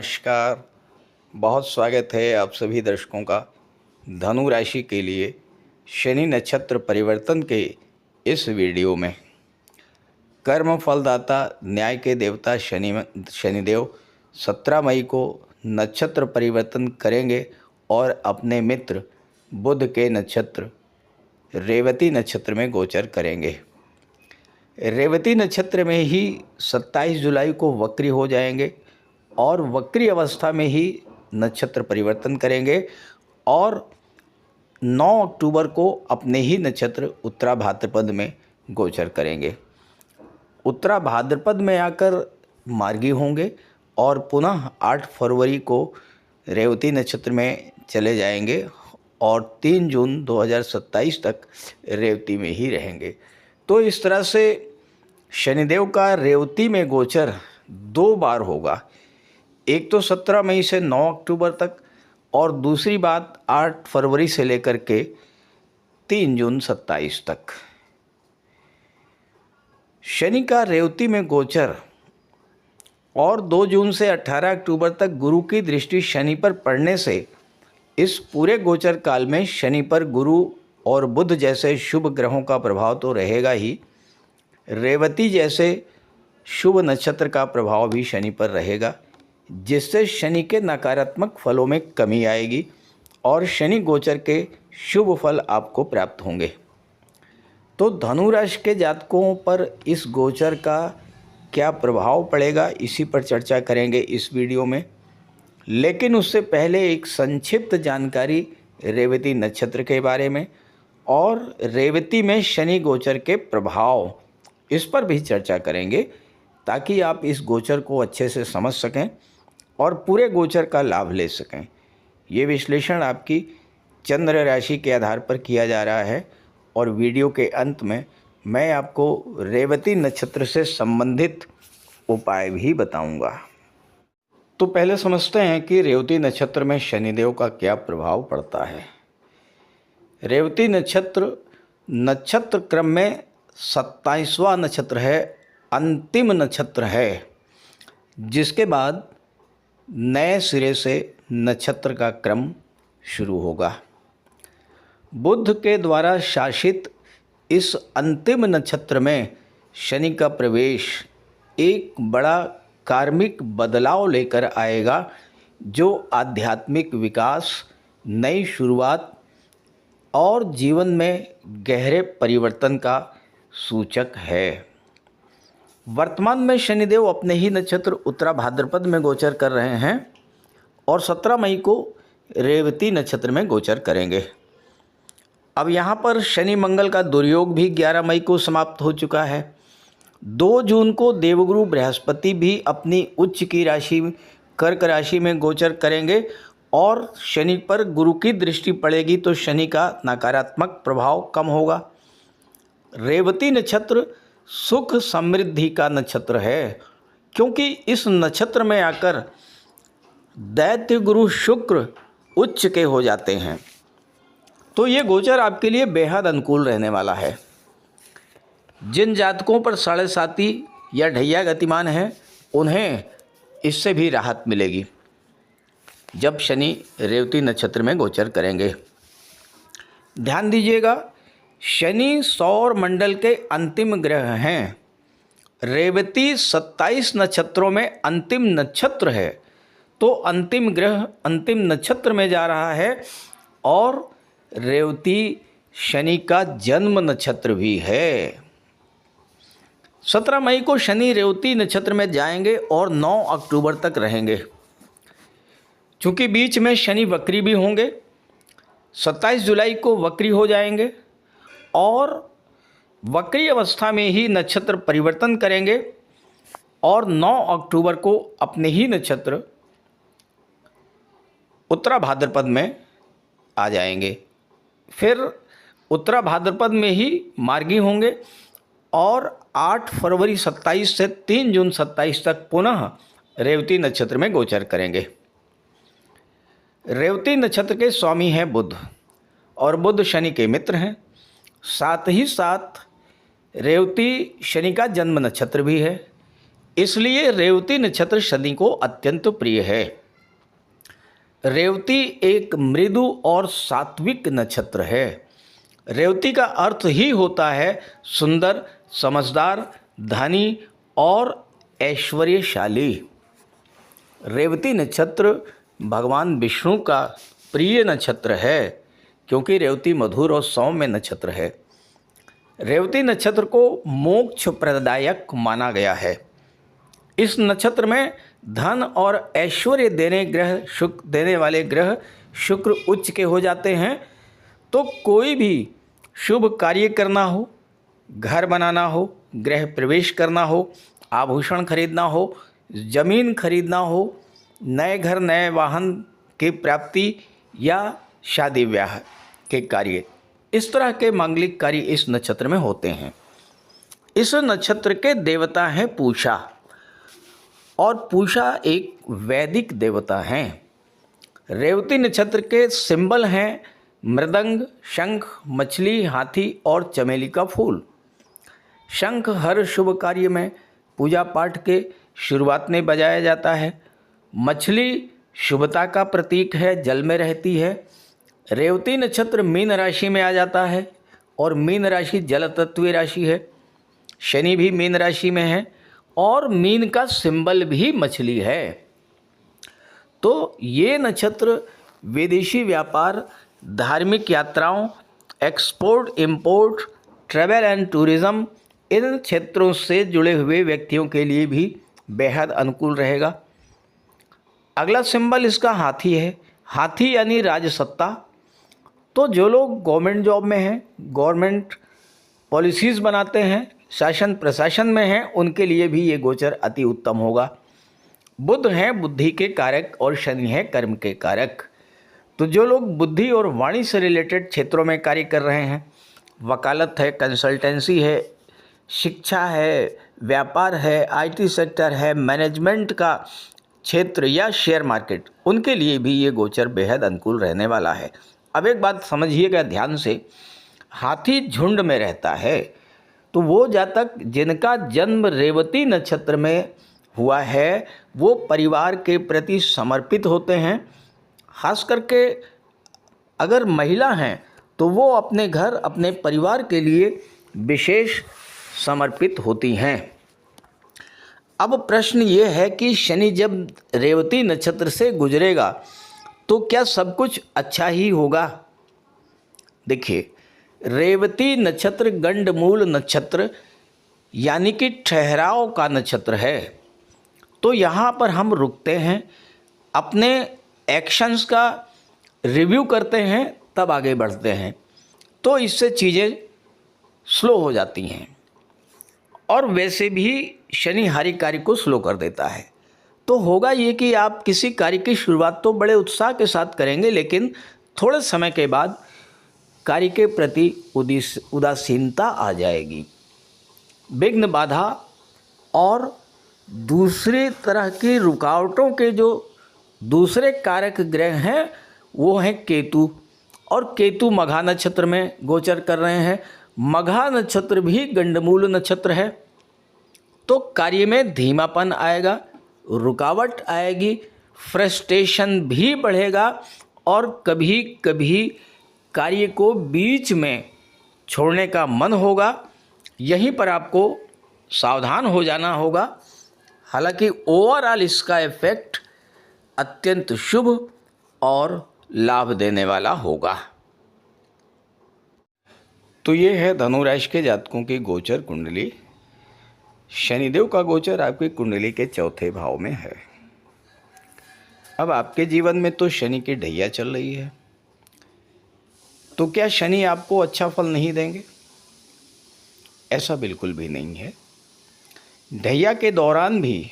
नमस्कार। बहुत स्वागत है आप सभी दर्शकों का धनु राशि के लिए शनि नक्षत्र परिवर्तन के इस वीडियो में। कर्म फलदाता न्याय के देवता शनिदेव 17 मई को नक्षत्र परिवर्तन करेंगे और अपने मित्र बुध के नक्षत्र रेवती नक्षत्र में गोचर करेंगे। रेवती नक्षत्र में ही 27 जुलाई को वक्री हो जाएंगे और वक्री अवस्था में ही नक्षत्र परिवर्तन करेंगे और 9 अक्टूबर को अपने ही नक्षत्र उत्तरा भाद्रपद में गोचर करेंगे। उत्तरा भाद्रपद में आकर मार्गी होंगे और पुनः 8 फरवरी को रेवती नक्षत्र में चले जाएंगे और 3 जून 2027 तक रेवती में ही रहेंगे। तो इस तरह से शनिदेव का रेवती में गोचर 2 बार होगा, एक तो 17 मई से 9 अक्टूबर तक और दूसरी बात 8 फरवरी से लेकर के 3 जून 27 तक। शनि का रेवती में गोचर और 2 जून से 18 अक्टूबर तक गुरु की दृष्टि शनि पर पड़ने से इस पूरे गोचर काल में शनि पर गुरु और बुध जैसे शुभ ग्रहों का प्रभाव तो रहेगा ही, रेवती जैसे शुभ नक्षत्र का प्रभाव भी शनि पर रहेगा, जिससे शनि के नकारात्मक फलों में कमी आएगी और शनि गोचर के शुभ फल आपको प्राप्त होंगे। तो धनु राशि के जातकों पर इस गोचर का क्या प्रभाव पड़ेगा, इसी पर चर्चा करेंगे इस वीडियो में। लेकिन उससे पहले एक संक्षिप्त जानकारी रेवती नक्षत्र के बारे में और रेवती में शनि गोचर के प्रभाव, इस पर भी चर्चा करेंगे ताकि आप इस गोचर को अच्छे से समझ सकें और पूरे गोचर का लाभ ले सकें। ये विश्लेषण आपकी चंद्र राशि के आधार पर किया जा रहा है और वीडियो के अंत में मैं आपको रेवती नक्षत्र से संबंधित उपाय भी बताऊंगा। तो पहले समझते हैं कि रेवती नक्षत्र में शनिदेव का क्या प्रभाव पड़ता है। रेवती नक्षत्र क्रम में 27वां नक्षत्र है, अंतिम नक्षत्र है, जिसके बाद नए सिरे से नक्षत्र का क्रम शुरू होगा। बुध के द्वारा शासित इस अंतिम नक्षत्र में शनि का प्रवेश एक बड़ा कार्मिक बदलाव लेकर आएगा, जो आध्यात्मिक विकास, नई शुरुआत और जीवन में गहरे परिवर्तन का सूचक है। वर्तमान में शनिदेव अपने ही नक्षत्र उत्तरा भाद्रपद में गोचर कर रहे हैं और 17 मई को रेवती नक्षत्र में गोचर करेंगे। अब यहाँ पर शनि मंगल का दुर्योग भी 11 मई को समाप्त हो चुका है। 2 जून को देवगुरु बृहस्पति भी अपनी उच्च की राशि कर्क राशि में गोचर करेंगे और शनि पर गुरु की दृष्टि पड़ेगी तो शनि का नकारात्मक प्रभाव कम होगा। रेवती नक्षत्र सुख समृद्धि का नक्षत्र है, क्योंकि इस नक्षत्र में आकर दैत्य गुरु शुक्र उच्च के हो जाते हैं। तो ये गोचर आपके लिए बेहद अनुकूल रहने वाला है। जिन जातकों पर 7.5 या ढैया गतिमान है, उन्हें इससे भी राहत मिलेगी जब शनि रेवती नक्षत्र में गोचर करेंगे। ध्यान दीजिएगा, शनि सौर मंडल के अंतिम ग्रह हैं। रेवती 27 नक्षत्रों में अंतिम नक्षत्र है, तो अंतिम ग्रह अंतिम नक्षत्र में जा रहा है और रेवती शनि का जन्म नक्षत्र भी है। 17 मई को शनि रेवती नक्षत्र में जाएंगे और 9 अक्टूबर तक रहेंगे। चूँकि बीच में शनि वक्री भी होंगे, 27 जुलाई को वक्री हो जाएंगे और वक्री अवस्था में ही नक्षत्र परिवर्तन करेंगे और 9 अक्टूबर को अपने ही नक्षत्र उत्तरा भाद्रपद में आ जाएंगे। फिर उत्तरा भाद्रपद में ही मार्गी होंगे और 8 फरवरी 27 से 3 जून 27 तक पुनः रेवती नक्षत्र में गोचर करेंगे। रेवती नक्षत्र के स्वामी हैं बुध और बुध शनि के मित्र हैं। साथ ही साथ रेवती शनि का जन्म नक्षत्र भी है। इसलिए रेवती नक्षत्र शनि को अत्यंत प्रिय है। रेवती एक मृदु और सात्विक नक्षत्र है। रेवती का अर्थ ही होता है सुंदर, समझदार, धनी और ऐश्वर्यशाली। रेवती नक्षत्र भगवान विष्णु का प्रिय नक्षत्र है, क्योंकि रेवती मधुर और सौम्य नक्षत्र है। रेवती नक्षत्र को मोक्ष प्रदायक माना गया है। इस नक्षत्र में धन और ऐश्वर्य देने वाले ग्रह शुक्र उच्च के हो जाते हैं। तो कोई भी शुभ कार्य करना हो, घर बनाना हो, गृह प्रवेश करना हो, आभूषण खरीदना हो, जमीन खरीदना हो, नए घर नए वाहन की प्राप्ति या शादी ब्याह के कार्य, इस तरह के मांगलिक कार्य इस नक्षत्र में होते हैं। इस नक्षत्र के देवता हैं पूषा, और पूषा एक वैदिक देवता हैं। रेवती नक्षत्र के सिंबल हैं मृदंग, शंख, मछली, हाथी और चमेली का फूल। शंख हर शुभ कार्य में पूजा पाठ के शुरुआत में बजाया जाता है। मछली शुभता का प्रतीक है, जल में रहती है। रेवती नक्षत्र मीन राशि में आ जाता है, और मीन राशि जल तत्वीय राशि है। शनि भी मीन राशि में है, और मीन का सिंबल भी मछली है। तो ये नक्षत्र विदेशी व्यापार, धार्मिक यात्राओं, export import, travel and tourism, इन क्षेत्रों से जुड़े हुए व्यक्तियों के लिए भी बेहद अनुकूल रहेगा। अगला सिंबल इसका हाथी है। हाथी यानी राजसत्ता। तो जो लोग गवर्नमेंट जॉब में हैं, गवर्नमेंट पॉलिसीज़ बनाते हैं, शासन प्रशासन में हैं, उनके लिए भी ये गोचर अति उत्तम होगा। बुध हैं बुद्धि के कारक और शनि है कर्म के कारक। तो जो लोग बुद्धि और वाणी से रिलेटेड क्षेत्रों में कार्य कर रहे हैं, वकालत है, कंसल्टेंसी है, शिक्षा है, व्यापार है, आईटी सेक्टर है, मैनेजमेंट का क्षेत्र या शेयर मार्केट, उनके लिए भी ये गोचर बेहद अनुकूल रहने वाला है। अब एक बात समझिएगा ध्यान से, हाथी झुंड में रहता है। तो वो जातक जिनका जन्म रेवती नक्षत्र में हुआ है, वो परिवार के प्रति समर्पित होते हैं। खास करके अगर महिला हैं तो वो अपने घर, अपने परिवार के लिए विशेष समर्पित होती हैं। अब प्रश्न ये है कि शनि जब रेवती नक्षत्र से गुजरेगा तो क्या सब कुछ अच्छा ही होगा? देखिए, रेवती नक्षत्र गंडमूल नक्षत्र यानी कि ठहराव का नक्षत्र है। तो यहाँ पर हम रुकते हैं, अपने एक्शंस का रिव्यू करते हैं, तब आगे बढ़ते हैं। तो इससे चीज़ें स्लो हो जाती हैं, और वैसे भी शनि हर कार्य को स्लो कर देता है। तो होगा ये कि आप किसी कार्य की शुरुआत तो बड़े उत्साह के साथ करेंगे, लेकिन थोड़े समय के बाद कार्य के प्रति उदासीनता आ जाएगी। विघ्न, बाधा और दूसरी तरह की रुकावटों के जो दूसरे कारक ग्रह हैं वो हैं केतु, और केतु मघा नक्षत्र में गोचर कर रहे हैं। मघा नक्षत्र भी गंडमूल नक्षत्र है। तो कार्य में धीमापन आएगा, रुकावट आएगी, फ्रस्ट्रेशन भी बढ़ेगा, और कभी कभी कार्य को बीच में छोड़ने का मन होगा। यहीं पर आपको सावधान हो जाना होगा। हालांकि ओवरऑल इसका इफेक्ट अत्यंत शुभ और लाभ देने वाला होगा। तो ये है धनु राशि के जातकों की गोचर कुंडली। शनिदेव का गोचर आपकी कुंडली के चौथे भाव में है। अब आपके जीवन में तो शनि की ढैया चल रही है, तो क्या शनि आपको अच्छा फल नहीं देंगे? ऐसा बिल्कुल भी नहीं है। ढैया के दौरान भी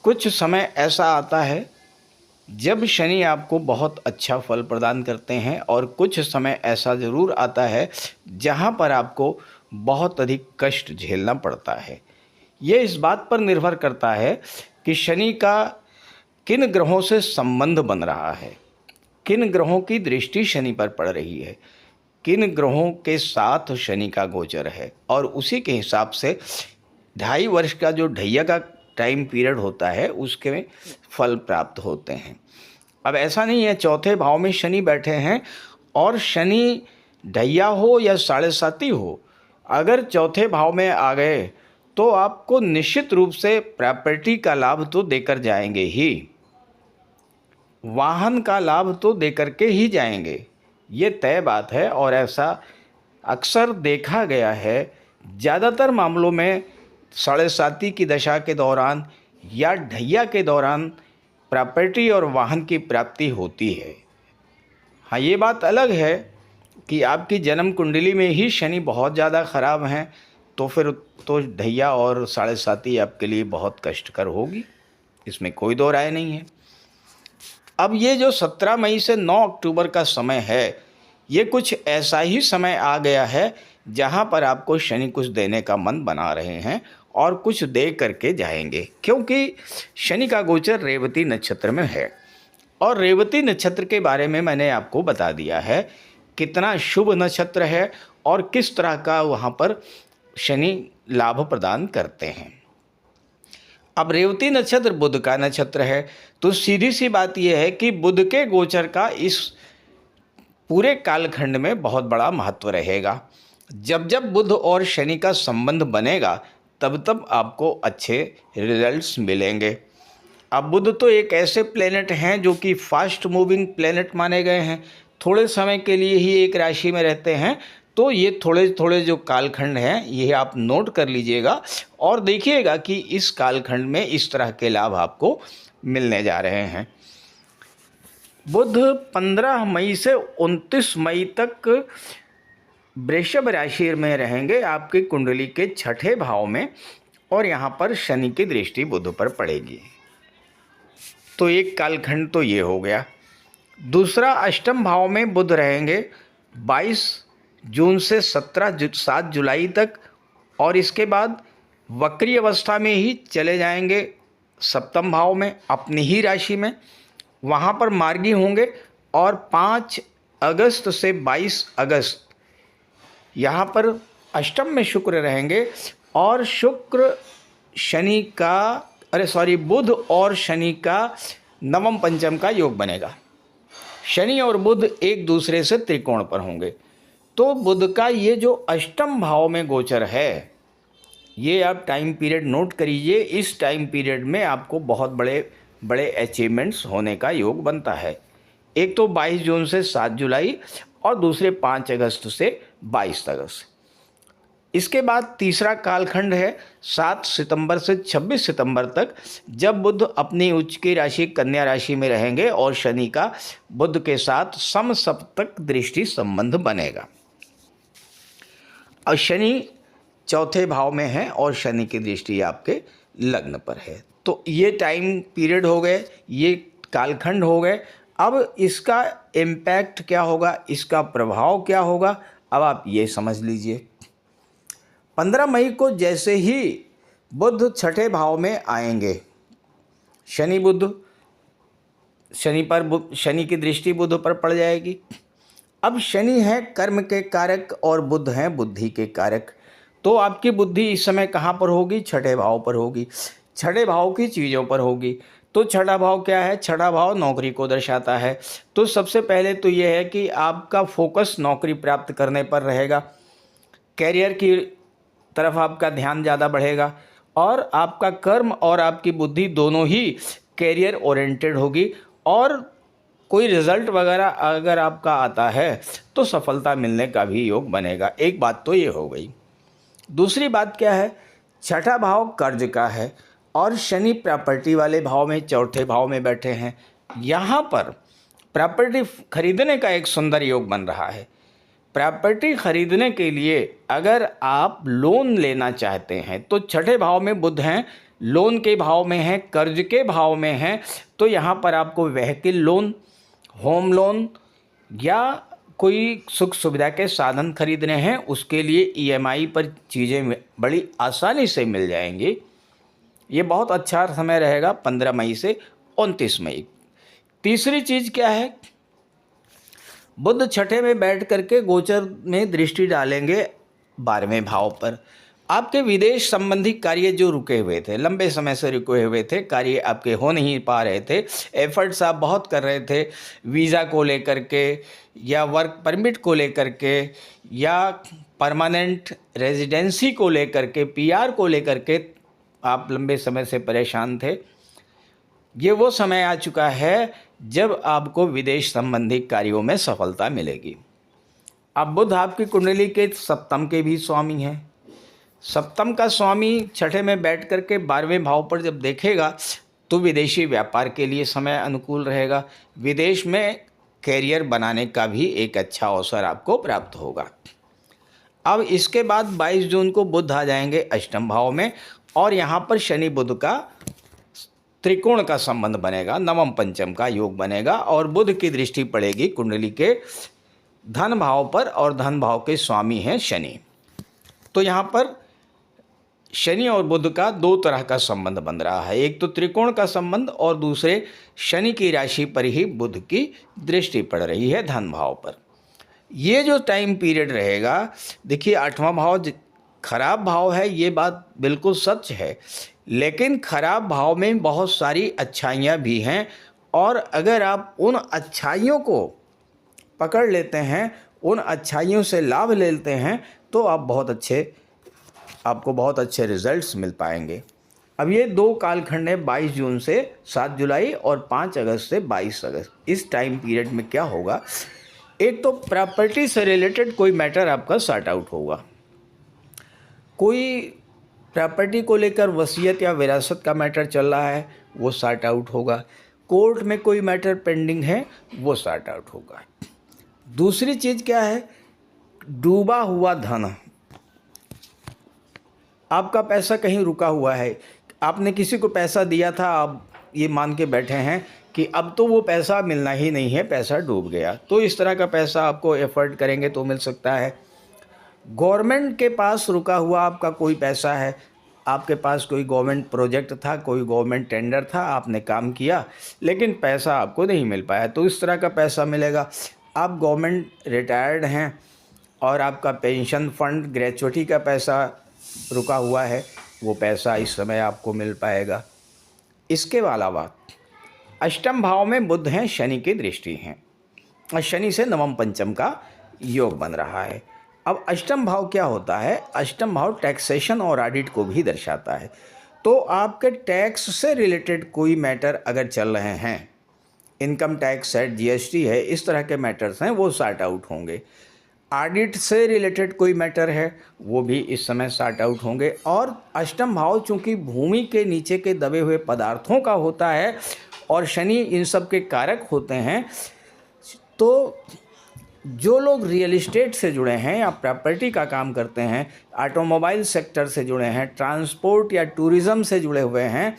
कुछ समय ऐसा आता है जब शनि आपको बहुत अच्छा फल प्रदान करते हैं, और कुछ समय ऐसा ज़रूर आता है जहां पर आपको बहुत अधिक कष्ट झेलना पड़ता है। ये इस बात पर निर्भर करता है कि शनि का किन ग्रहों से संबंध बन रहा है, किन ग्रहों की दृष्टि शनि पर पड़ रही है, किन ग्रहों के साथ शनि का गोचर है, और उसी के हिसाब से 2.5 वर्ष का जो ढैया का टाइम पीरियड होता है उसके में फल प्राप्त होते हैं। अब ऐसा नहीं है, चौथे भाव में शनि बैठे हैं और शनि ढैया हो या साढ़े साती हो, अगर चौथे भाव में आ गए तो आपको निश्चित रूप से प्रॉपर्टी का लाभ तो देकर जाएंगे ही, वाहन का लाभ तो देकर के ही जाएंगे, ये तय बात है। और ऐसा अक्सर देखा गया है, ज़्यादातर मामलों में साढ़े साती की दशा के दौरान या ढैया के दौरान प्रॉपर्टी और वाहन की प्राप्ति होती है। हाँ, ये बात अलग है कि आपकी जन्म कुंडली में ही शनि बहुत ज़्यादा ख़राब हैं, तो फिर तो ढैया और साढ़े साती आपके लिए बहुत कष्टकर होगी, इसमें कोई दो राय नहीं है। अब ये जो 17 मई से 9 अक्टूबर का समय है, ये कुछ ऐसा ही समय आ गया है जहाँ पर आपको शनि कुछ देने का मन बना रहे हैं और कुछ दे करके जाएंगे, क्योंकि शनि का गोचर रेवती नक्षत्र में है। और रेवती नक्षत्र के बारे में मैंने आपको बता दिया है कितना शुभ नक्षत्र है और किस तरह का वहाँ पर शनि लाभ प्रदान करते हैं। अब रेवती नक्षत्र बुध का नक्षत्र है, तो सीधी सी बात यह है कि बुध के गोचर का इस पूरे कालखंड में बहुत बड़ा महत्व रहेगा। जब जब बुध और शनि का संबंध बनेगा तब तब आपको अच्छे रिजल्ट्स मिलेंगे। अब बुध तो एक ऐसे प्लेनेट हैं जो कि फास्ट मूविंग प्लेनेट माने गए हैं, थोड़े समय के लिए ही एक राशि में रहते हैं, तो ये थोड़े थोड़े जो कालखंड हैं ये आप नोट कर लीजिएगा और देखिएगा कि इस कालखंड में इस तरह के लाभ आपको मिलने जा रहे हैं। बुध 15 मई से 29 मई तक वृषभ राशि में रहेंगे आपकी कुंडली के छठे भाव में, और यहाँ पर शनि की दृष्टि बुध पर पड़ेगी। तो एक कालखंड तो ये हो गया। दूसरा, अष्टम भाव में बुध रहेंगे 22 जून से 7 जुलाई तक, और इसके बाद वक्री अवस्था में ही चले जाएंगे सप्तम भाव में अपनी ही राशि में, वहाँ पर मार्गी होंगे। और 5 अगस्त से 22 अगस्त यहाँ पर अष्टम में शुक्र रहेंगे, और शुक्र शनि का बुध और शनि का नवम पंचम का योग बनेगा। शनि और बुध एक दूसरे से त्रिकोण पर होंगे। तो बुध का ये जो अष्टम भाव में गोचर है, ये आप टाइम पीरियड नोट करिए। इस टाइम पीरियड में आपको बहुत बड़े बड़े अचीवमेंट्स होने का योग बनता है। एक तो 22 जून से 7 जुलाई और दूसरे 5 अगस्त से 22 अगस्त। इसके बाद तीसरा कालखंड है 7 सितंबर से 26 सितंबर तक, जब बुध अपनी उच्च की राशि कन्या राशि में रहेंगे और शनि का बुध के साथ समसप्तक दृष्टि संबंध बनेगा। और शनि चौथे भाव में है और शनि की दृष्टि आपके लग्न पर है। तो ये टाइम पीरियड हो गए, ये कालखंड हो गए। अब इसका इम्पैक्ट क्या होगा, इसका प्रभाव क्या होगा, अब आप ये समझ लीजिए। 15 मई को जैसे ही बुध छठे भाव में आएंगे, शनि की दृष्टि बुध पर पड़ जाएगी। अब शनि है कर्म के कारक और बुध हैं बुद्धि के कारक। तो आपकी बुद्धि इस समय कहाँ पर होगी? छठे भाव पर होगी, छठे भाव की चीज़ों पर होगी। तो छठा भाव क्या है? छठा भाव नौकरी को दर्शाता है। तो सबसे पहले तो ये है कि आपका फोकस नौकरी प्राप्त करने पर रहेगा, कैरियर की तरफ आपका ध्यान ज़्यादा बढ़ेगा, और आपका कर्म और आपकी बुद्धि दोनों ही कैरियर ओरिएंटेड होगी। और कोई रिज़ल्ट वगैरह अगर आपका आता है तो सफलता मिलने का भी योग बनेगा। एक बात तो ये हो गई। दूसरी बात क्या है? छठा भाव कर्ज का है और शनि प्रॉपर्टी वाले भाव में चौथे भाव में बैठे हैं। यहाँ पर प्रॉपर्टी खरीदने का एक सुंदर योग बन रहा है। प्रॉपर्टी खरीदने के लिए अगर आप लोन लेना चाहते हैं तो छठे भाव में बुध हैं, लोन के भाव में हैं, कर्ज के भाव में हैं। तो यहाँ पर आपको व्हीकल लोन, होम लोन या कोई सुख सुविधा के साधन खरीदने हैं, उसके लिए ईएमआई पर चीज़ें बड़ी आसानी से मिल जाएंगी। ये बहुत अच्छा समय रहेगा 15 मई से 29 मई। तीसरी चीज़ क्या है? बुध छठे में बैठ करके गोचर में दृष्टि डालेंगे 12वें भाव पर। आपके विदेश संबंधी कार्य जो रुके हुए थे, लंबे समय से रुके हुए थे, कार्य आपके हो नहीं पा रहे थे, एफर्ट्स आप बहुत कर रहे थे वीज़ा को लेकर के या वर्क परमिट को लेकर के या परमानेंट रेजिडेंसी को लेकर के, पीआर को लेकर के आप लंबे समय से परेशान थे। ये वो समय आ चुका है जब आपको विदेश संबंधी कार्यों में सफलता मिलेगी। अब बुध आपकी कुंडली के सप्तम के भी स्वामी हैं। सप्तम का स्वामी छठे में बैठ कर के 12वें भाव पर जब देखेगा तो विदेशी व्यापार के लिए समय अनुकूल रहेगा। विदेश में कैरियर बनाने का भी एक अच्छा अवसर आपको प्राप्त होगा। अब इसके बाद 22 जून को बुध आ जाएंगे अष्टम भाव में और यहाँ पर शनि बुध का त्रिकोण का संबंध बनेगा, नवम पंचम का योग बनेगा और बुध की दृष्टि पड़ेगी कुंडली के धन भाव पर और धन भाव के स्वामी हैं शनि। तो यहाँ पर शनि और बुध का दो तरह का संबंध बन रहा है, एक तो त्रिकोण का संबंध और दूसरे शनि की राशि पर ही बुध की दृष्टि पड़ रही है धन भाव पर। ये जो टाइम पीरियड रहेगा, देखिए 8वां भाव खराब भाव है, ये बात बिल्कुल सच है, लेकिन खराब भाव में बहुत सारी अच्छाइयाँ भी हैं और अगर आप उन अच्छाइयों को पकड़ लेते हैं, उन अच्छाइयों से लाभ लेते हैं तो आपको बहुत अच्छे रिजल्ट्स मिल पाएंगे। अब ये दो कालखंड है, 22 जून से 7 जुलाई और 5 अगस्त से 22 अगस्त। इस टाइम पीरियड में क्या होगा, एक तो प्रॉपर्टी से रिलेटेड कोई मैटर आपका सॉर्ट आउट होगा, कोई प्रॉपर्टी को लेकर वसीयत या विरासत का मैटर चल रहा है वो सॉर्ट आउट होगा, कोर्ट में कोई मैटर पेंडिंग है वो सॉर्ट आउट होगा। दूसरी चीज़ क्या है, डूबा हुआ धन, आपका पैसा कहीं रुका हुआ है, आपने किसी को पैसा दिया था, आप ये मान के बैठे हैं कि अब तो वो पैसा मिलना ही नहीं है, पैसा डूब गया, तो इस तरह का पैसा आपको एफर्ट करेंगे तो मिल सकता है। गवर्नमेंट के पास रुका हुआ आपका कोई पैसा है, आपके पास कोई गवर्नमेंट प्रोजेक्ट था, कोई गवर्नमेंट टेंडर था, आपने काम किया लेकिन पैसा आपको नहीं मिल पाया, तो इस तरह का पैसा मिलेगा। आप गवर्नमेंट रिटायर्ड हैं और आपका पेंशन फंड ग्रेचुइटी का पैसा रुका हुआ है, वो पैसा इस समय आपको मिल पाएगा। इसके अलावा अष्टम भाव में बुध हैं, शनि की दृष्टि हैं और शनि से नवम पंचम का योग बन रहा है। अब अष्टम भाव क्या होता है, अष्टम भाव टैक्सेशन और ऑडिट को भी दर्शाता है। तो आपके टैक्स से रिलेटेड कोई मैटर अगर चल रहे हैं, इनकम टैक्स है, जीएसटी है, इस तरह के मैटर्स हैं वो सॉर्ट आउट होंगे। ऑडिट से रिलेटेड कोई मैटर है वो भी इस समय सॉर्ट आउट होंगे। और अष्टम भाव चूँकि भूमि के नीचे के दबे हुए पदार्थों का होता है और शनि इन सब के कारक होते हैं, तो जो लोग रियल इस्टेट से जुड़े हैं या प्रॉपर्टी का काम करते हैं, ऑटोमोबाइल सेक्टर से जुड़े हैं, ट्रांसपोर्ट या टूरिज़्म से जुड़े हुए हैं,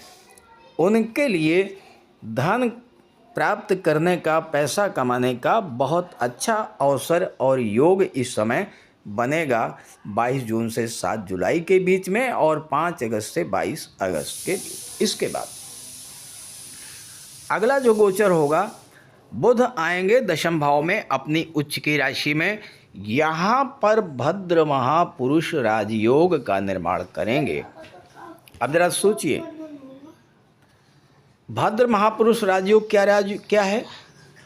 उनके लिए धन प्राप्त करने का, पैसा कमाने का बहुत अच्छा अवसर और योग इस समय बनेगा 22 जून से 7 जुलाई के बीच में और 5 अगस्त से 22 अगस्त के बीच। इसके बाद अगला जो गोचर होगा, बुध आएंगे दशम भाव में अपनी उच्च की राशि में, यहाँ पर भद्र महापुरुष राजयोग का निर्माण करेंगे। अब जरा सोचिए, भद्र महापुरुष राजयोग क्या है,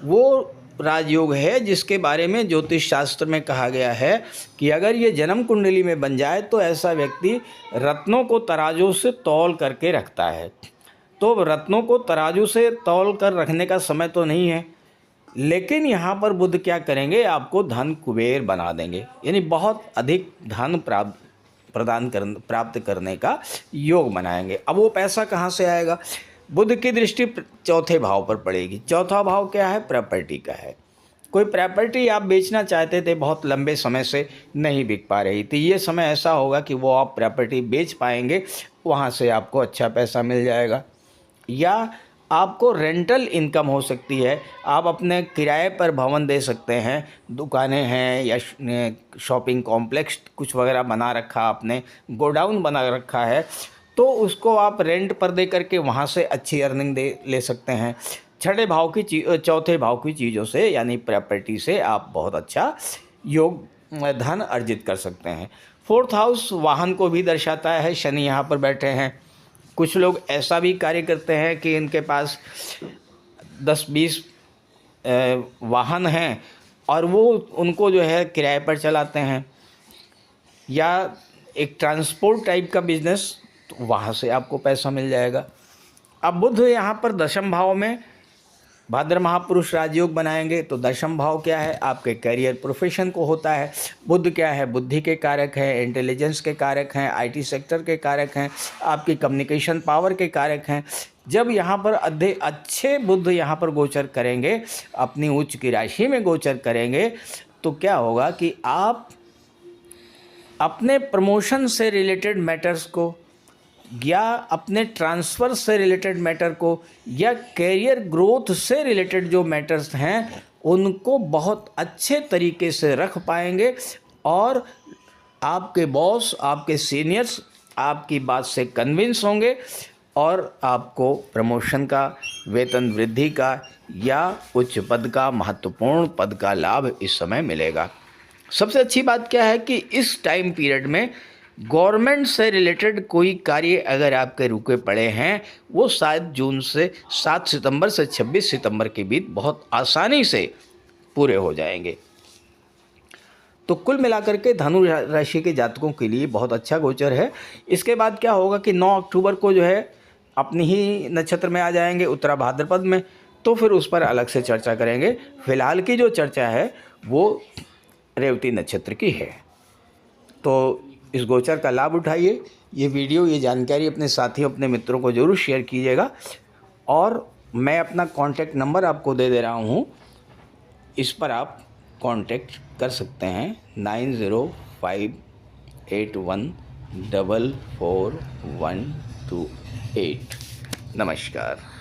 वो राजयोग है जिसके बारे में ज्योतिष शास्त्र में कहा गया है कि अगर ये जन्म कुंडली में बन जाए तो ऐसा व्यक्ति रत्नों को तराजू से तौल करके रखता है। तो रत्नों को तराजू से तौल कर रखने का समय तो नहीं है, लेकिन यहाँ पर बुध क्या करेंगे, आपको धन कुबेर बना देंगे, यानी बहुत अधिक धन प्राप्त करने का योग बनाएंगे। अब वो पैसा कहाँ से आएगा, बुध की दृष्टि चौथे भाव पर पड़ेगी। चौथा भाव क्या है, प्रॉपर्टी का है। कोई प्रॉपर्टी आप बेचना चाहते थे, बहुत लंबे समय से नहीं बिक पा रही थी, ये समय ऐसा होगा कि वो आप प्रॉपर्टी बेच पाएंगे, वहाँ से आपको अच्छा पैसा मिल जाएगा। या आपको रेंटल इनकम हो सकती है, आप अपने किराए पर भवन दे सकते हैं, दुकानें हैं या शॉपिंग कॉम्प्लेक्स कुछ वगैरह बना रखा आपने, गोडाउन बना रखा है, तो उसको आप रेंट पर दे करके वहाँ से अच्छी अर्निंग ले सकते हैं। चौथे भाव की चीज़ों से यानी प्रॉपर्टी से आप बहुत अच्छा योग धन अर्जित कर सकते हैं। 4th हाउस वाहन को भी दर्शाता है, शनि यहाँ पर बैठे हैं। कुछ लोग ऐसा भी कार्य करते हैं कि इनके पास 10-20 वाहन हैं और वो उनको जो है किराए पर चलाते हैं, या एक ट्रांसपोर्ट टाइप का बिजनेस, तो वहाँ से आपको पैसा मिल जाएगा। अब बुध यहाँ पर दशम भाव में भाद्र महापुरुष राजयोग बनाएंगे, तो दशम भाव क्या है, आपके करियर प्रोफेशन को होता है। बुध क्या है, बुद्धि के कारक हैं, इंटेलिजेंस के कारक हैं, आईटी सेक्टर के कारक हैं, आपकी कम्युनिकेशन पावर के कारक हैं। जब यहाँ पर अच्छे बुध यहाँ पर गोचर करेंगे, अपनी उच्च की राशि में गोचर करेंगे, तो क्या होगा कि आप अपने प्रमोशन से रिलेटेड मैटर्स को, या अपने ट्रांसफ़र से रिलेटेड मैटर को, या कैरियर ग्रोथ से रिलेटेड जो मैटर्स हैं उनको बहुत अच्छे तरीके से रख पाएंगे, और आपके बॉस, आपके सीनियर्स आपकी बात से कन्विंस होंगे और आपको प्रमोशन का, वेतन वृद्धि का, या उच्च पद का, महत्वपूर्ण पद का लाभ इस समय मिलेगा। सबसे अच्छी बात क्या है कि इस टाइम पीरियड में गवर्नमेंट से रिलेटेड कोई कार्य अगर आपके रुके पड़े हैं, वो 7 सितंबर से 26 सितंबर के बीच बहुत आसानी से पूरे हो जाएंगे। तो कुल मिलाकर के धनु राशि के जातकों के लिए बहुत अच्छा गोचर है। इसके बाद क्या होगा कि 9 अक्टूबर को जो है अपनी ही नक्षत्र में आ जाएंगे, उत्तरा भाद्रपद में, तो फिर उस पर अलग से चर्चा करेंगे। फिलहाल की जो चर्चा है वो रेवती नक्षत्र की है। तो इस गोचर का लाभ उठाइए। ये वीडियो, ये जानकारी अपने साथियों, अपने मित्रों को ज़रूर शेयर कीजिएगा। और मैं अपना कॉन्टैक्ट नंबर आपको दे दे रहा हूँ, इस पर आप कॉन्टैक्ट कर सकते हैं 9058144128। नमस्कार।